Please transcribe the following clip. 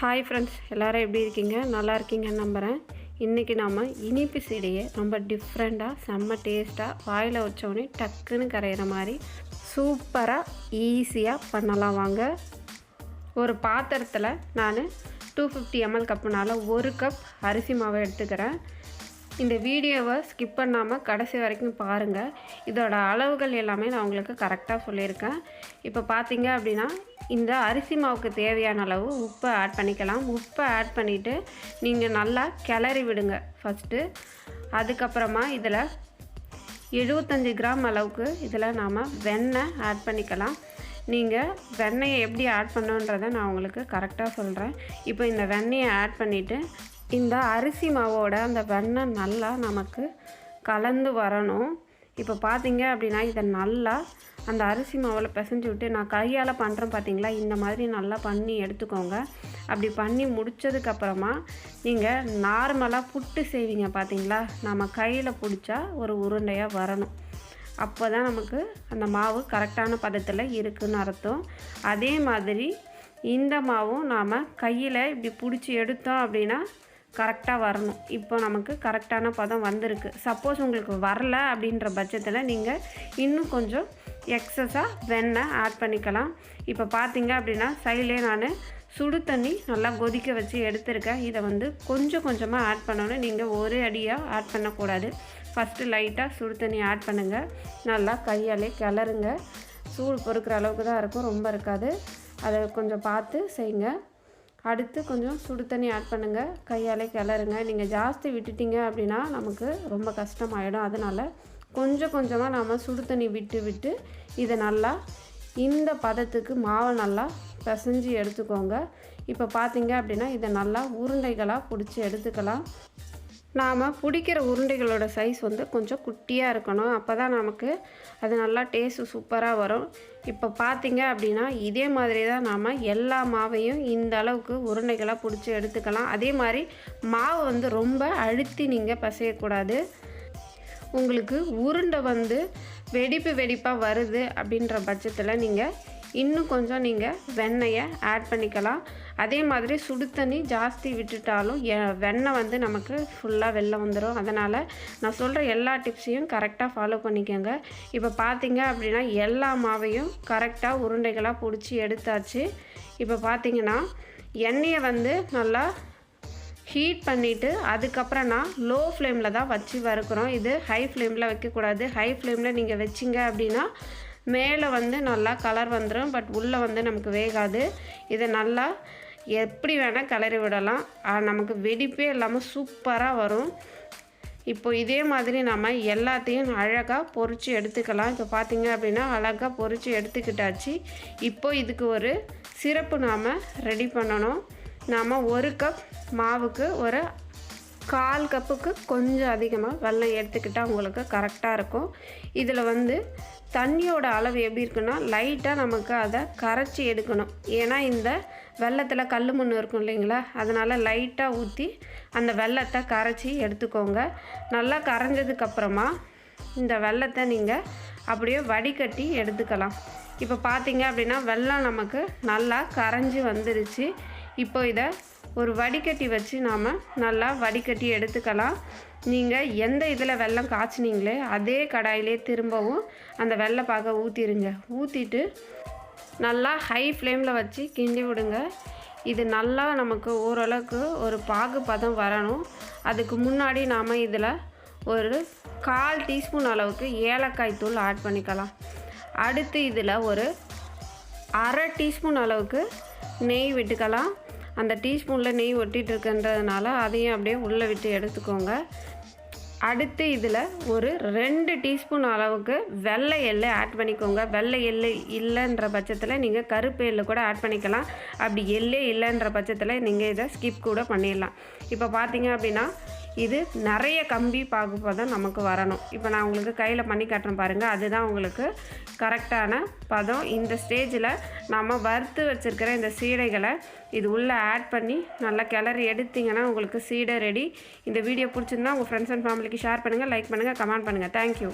Hi friends, எல்லோரும் எப்படி இருக்கீங்க? நல்லா இருக்கீங்கன்னு நம்புகிறேன். இன்றைக்கி நாம் இனிப்பு சீடையை ரொம்ப டிஃப்ரெண்ட்டாக செம்ம டேஸ்ட்டாக வாயில் வச்சோடனே டக்குன்னு கரையிற மாதிரி சூப்பராக ஈஸியாக பண்ணலாம். வாங்க. ஒரு பாத்திரத்தில் நான் 250 ml கப்புனால் 1 கப் அரிசி மாவை எடுத்துக்கிறேன். இந்த வீடியோவை ஸ்கிப் பண்ணாமல் கடைசி வரைக்கும் பாருங்கள். இதோட அளவுகள் எல்லாமே நான் உங்களுக்கு கரெக்டாக சொல்லியிருக்கேன். இப்போ பார்த்தீங்க அப்படின்னா இந்த அரிசி மாவுக்கு தேவையான அளவு உப்பை ஆட் பண்ணிக்கலாம். உப்பை ஆட் பண்ணிவிட்டு நீங்கள் நல்லா கிளறி விடுங்க ஃபஸ்ட்டு. அதுக்கப்புறமா இதில் 75 கிராம் அளவுக்கு இதில் நாம் வெண்ணெய் ஆட் பண்ணிக்கலாம். நீங்கள் வெண்ணெயை எப்படி ஆட் பண்ணுன்றதை நான் உங்களுக்கு கரெக்டாக சொல்கிறேன். இப்போ இந்த வெண்ணெயை ஆட் பண்ணிவிட்டு இந்த அரிசி மாவோட அந்த வெண்ணெய் நல்லா நமக்கு கலந்து வரணும். இப்போ பார்த்தீங்க அப்படின்னா இதை நல்லா அந்த அரிசி மாவில் பிசைஞ்சு விட்டு நான் கையால் பண்ணுறேன் பார்த்தீங்களா, இந்த மாதிரி நல்லா பண்ணி எடுத்துக்கோங்க. அப்படி பண்ணி முடித்ததுக்கப்புறமா நீங்கள் நார்மலாக புட்டு செய்வீங்க பார்த்தீங்களா, நம்ம கையில் பிடிச்சா ஒரு உருண்டையாக வரணும். அப்போ தான் நமக்கு அந்த மாவு கரெக்டான பதத்தில் இருக்குதுன்னு அர்த்தம். அதே மாதிரி இந்த மாவும் நாம் கையில் இப்படி பிடிச்சி எடுத்தோம் அப்படின்னா கரெக்டாக வரணும். இப்போ நமக்கு கரெக்டான பதம் வந்திருக்கு. சப்போஸ் உங்களுக்கு வரல அப்படின்ற பட்சத்தில் நீங்கள் இன்னும் கொஞ்சம் எக்ஸஸாக வெண்ணெய் ஆட் பண்ணிக்கலாம். இப்போ பார்த்தீங்க அப்படின்னா சைட்லேயே நான் சுடு தண்ணி நல்லா கொதிக்க வச்சு எடுத்துருக்கேன். இதை கொஞ்சம் கொஞ்சமாக ஆட் பண்ணணும். நீங்கள் ஒரே அடியாக ஆட் பண்ணக்கூடாது. ஃபஸ்ட்டு லைட்டாக சுடு தண்ணி ஆட் பண்ணுங்கள். நல்லா கையாலே கிளறுங்க. சூடு பொறுக்கிற அளவுக்கு தான் இருக்கும், ரொம்ப இருக்காது. அதை கொஞ்சம் பார்த்து செய்யுங்க. அடுத்து கொஞ்சம் சுடு தண்ணி ஆட் பண்ணுங்கள். கையாலே கிளறுங்க. நீங்கள் ஜாஸ்தி விட்டுட்டிங்க அப்படின்னா நமக்கு ரொம்ப கஷ்டமாயிடும். அதனால் கொஞ்சம் கொஞ்சமாக நாம் சுடு தண்ணி விட்டு இதை நல்லா இந்த பதத்துக்கு மாவை நல்லா பிசைஞ்சு எடுத்துக்கோங்க. இப்போ பார்த்தீங்க அப்படின்னா இதை நல்லா உருண்டைகளாக பிடிச்சி எடுத்துக்கலாம். நாம் பிடிக்கிற உருண்டைகளோட சைஸ் கொஞ்சம் குட்டியாக இருக்கணும். அப்போ தான் நமக்கு அது நல்லா டேஸ்ட்டு சூப்பராக வரும். இப்போ பார்த்தீங்க அப்படின்னா இதே மாதிரி தான் நாம் எல்லா மாவையும் இந்த அளவுக்கு உருண்டைகளாக பிடிச்சி எடுத்துக்கலாம். அதே மாதிரி மாவு ரொம்ப அழுத்தி நீங்கள் பிசையக்கூடாது. உங்களுக்கு உருண்டை வெடிப்பாக வருது அப்படின்ற பட்சத்தில் நீங்கள் இன்னும் கொஞ்சம் நீங்கள் வெண்ணெயை ஆட் பண்ணிக்கலாம். அதே மாதிரி சுடு தண்ணி ஜாஸ்தி விட்டுட்டாலும் வெண்ணெய் நமக்கு ஃபுல்லாக வெளில வந்துடும். அதனால் நான் சொல்கிற எல்லா டிப்ஸையும் கரெக்டாக ஃபாலோ பண்ணிக்கோங்க. இப்போ பார்த்தீங்க அப்படின்னா எல்லா மாவையும் கரெக்டாக உருண்டைகளாக பிடிச்சி எடுத்தாச்சு. இப்போ பார்த்தீங்கன்னா எண்ணெயை நல்லா ஹீட் பண்ணிவிட்டு அதுக்கப்புறம் நான் லோ ஃப்ளேமில் தான் வச்சு வறுக்கிறோம். இது ஹை ஃப்ளேமில் வைக்கக்கூடாது. ஹை ஃப்ளேமில் நீங்கள் வச்சிங்க அப்படின்னா மேலே நல்லா கலர் வந்துடும், பட் உள்ளே நமக்கு வேகாது. இதை நல்லா எப்படி வேணால் கிளறி விடலாம். நமக்கு வெடிப்பே இல்லாமல் சூப்பராக வரும். இப்போ இதே மாதிரி நம்ம எல்லாத்தையும் அழகாக பொரித்து எடுத்துக்கலாம். இப்போ பார்த்திங்க அப்படின்னா அழகாக பொரித்து எடுத்துக்கிட்டாச்சு. இப்போ இதுக்கு ஒரு சிரப்பு நாம் ரெடி பண்ணணும். நாம் 1 கப் மாவுக்கு ஒரு 1/4 கப்புக்கு கொஞ்சம் அதிகமாக வெல்லம் எடுத்துக்கிட்டால் உங்களுக்கு கரெக்டாக இருக்கும். இதில் தண்ணியோட அளவு எப்படி இருக்குன்னா லைட்டாக நமக்கு அதை கரைச்சி எடுக்கணும். ஏன்னா இந்த வெல்லத்தில் கல் மண் இருக்கும் இல்லைங்களா, அதனால் லைட்டாக ஊற்றி அந்த வெல்லத்தை கரைச்சி எடுத்துக்கோங்க. நல்லா கரைஞ்சதுக்கப்புறமா இந்த வெல்லத்தை நீங்கள் அப்படியே வடிகட்டி எடுத்துக்கலாம். இப்போ பார்த்தீங்க அப்படின்னா வெல்லம் நமக்கு நல்லா கரைஞ்சி வந்துருச்சு. இப்போ இதை ஒரு வடிகட்டி வச்சு நாம் நல்லா வடிகட்டி எடுத்துக்கலாம். நீங்கள் எந்த இதில் வெல்லம் காய்ச்சினீங்களே அதே கடாயிலே திரும்பவும் அந்த வெல்லைப்பாகை ஊற்றிடுங்க. ஊற்றிட்டு நல்லா ஹை ஃப்ளேமில் வச்சு கிண்டி விடுங்க. இது நல்லா நமக்கு ஓரளவுக்கு ஒரு பாகு பதம் வரணும். அதுக்கு முன்னாடி நாம் இதில் ஒரு 1/4 டீஸ்பூன் அளவுக்கு ஏலக்காய் தூள் ஆட் பண்ணிக்கலாம். அடுத்து இதில் ஒரு 1/2 டீஸ்பூன் அளவுக்கு நெய் விட்டுக்கலாம். அந்த டீஸ்பூனில் நெய் ஒட்டிகிட்டு இருக்குன்றதுனால அதையும் அப்படியே உள்ளே விட்டு எடுத்துக்கோங்க. அடுத்து இதில் ஒரு 2 டீஸ்பூன் அளவுக்கு வெள்ளை எள்ளு ஆட் பண்ணிக்கோங்க. வெள்ளை எள்ளு இல்லைன்ற பட்சத்தில் நீங்கள் கருப்பு எள்ளு கூட ஆட் பண்ணிக்கலாம். அப்படி எள்ளே இல்லைன்ற பட்சத்தில் நீங்கள் இதை ஸ்கிப் கூட பண்ணிடலாம். இப்போ பார்த்தீங்க அப்படின்னா இது நிறைய கம்பி பாகுபதம் நமக்கு வரணும். இப்போ நான் உங்களுக்கு கையில் பண்ணி காட்டுறேன் பாருங்கள், அதுதான் உங்களுக்கு கரெக்டான பதம். இந்த ஸ்டேஜில் நம்ம வறுத்து வச்சுருக்கிற இந்த சீடைகளை இது உள்ளே ஆட் பண்ணி நல்லா கிளறி எடுத்திங்கன்னா உங்களுக்கு சீடை ரெடி. இந்த வீடியோ பிடிச்சிருந்தா உங்கள் ஃப்ரெண்ட்ஸ் அண்ட் ஃபேமிலிக்கு ஷேர் பண்ணுங்கள், லைக் பண்ணுங்கள், கமெண்ட் பண்ணுங்கள். தேங்க்யூ.